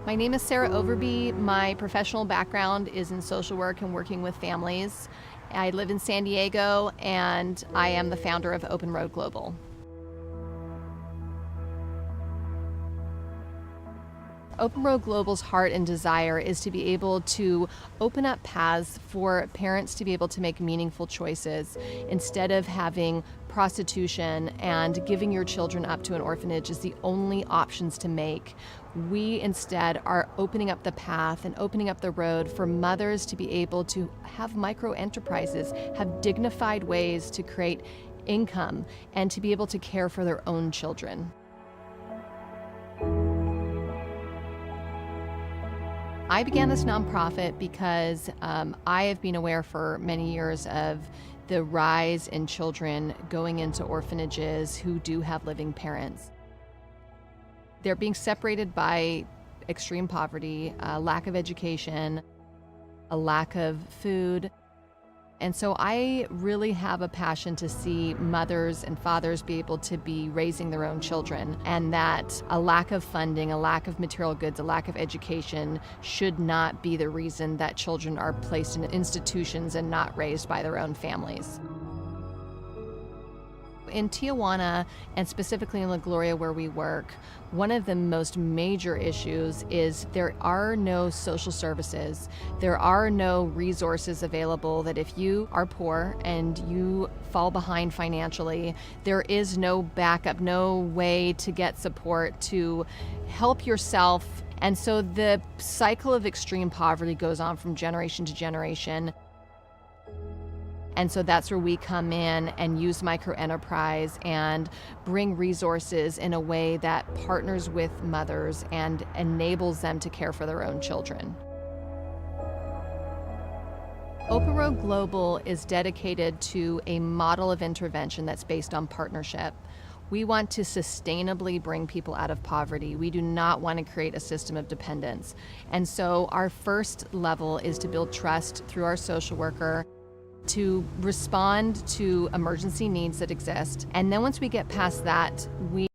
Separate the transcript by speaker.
Speaker 1: My name is Sarah Overby. My professional background is in social work and working with families. I live in San Diego, and I am the founder of Open Road Global. Open Road Global's heart and desire is to be able to open up paths for parents to be able to make meaningful choices instead of having prostitution and giving your children up to an orphanage as the only options to make. We instead are opening up the path and opening up the road for mothers to be able to have micro enterprises, have dignified ways to create income, and to be able to care for their own children. I began this nonprofit because I have been aware for many years of the rise in children going into orphanages who do have living parents. They're being separated by extreme poverty, a lack of education, a lack of food. And so I really have a passion to see mothers and fathers be able to be raising their own children, and that a lack of funding, a lack of material goods, a lack of education should not be the reason that children are placed in institutions and not raised by their own families. In Tijuana, and specifically in La Gloria where we work, one of the most major issues is there are no social services. There are no resources available that if you are poor and you fall behind financially, there is no backup, no way to get support to help yourself. And so the cycle of extreme poverty goes on from generation to generation. And so that's where we come in and use microenterprise and bring resources in a way that partners with mothers and enables them to care for their own children. Open Road Global is dedicated to a model of intervention that's based on partnership. We want to sustainably bring people out of poverty. We do not want to create a system of dependence. And so our first level is to build trust through our social worker, to respond to emergency needs that exist. And then once we get past that, we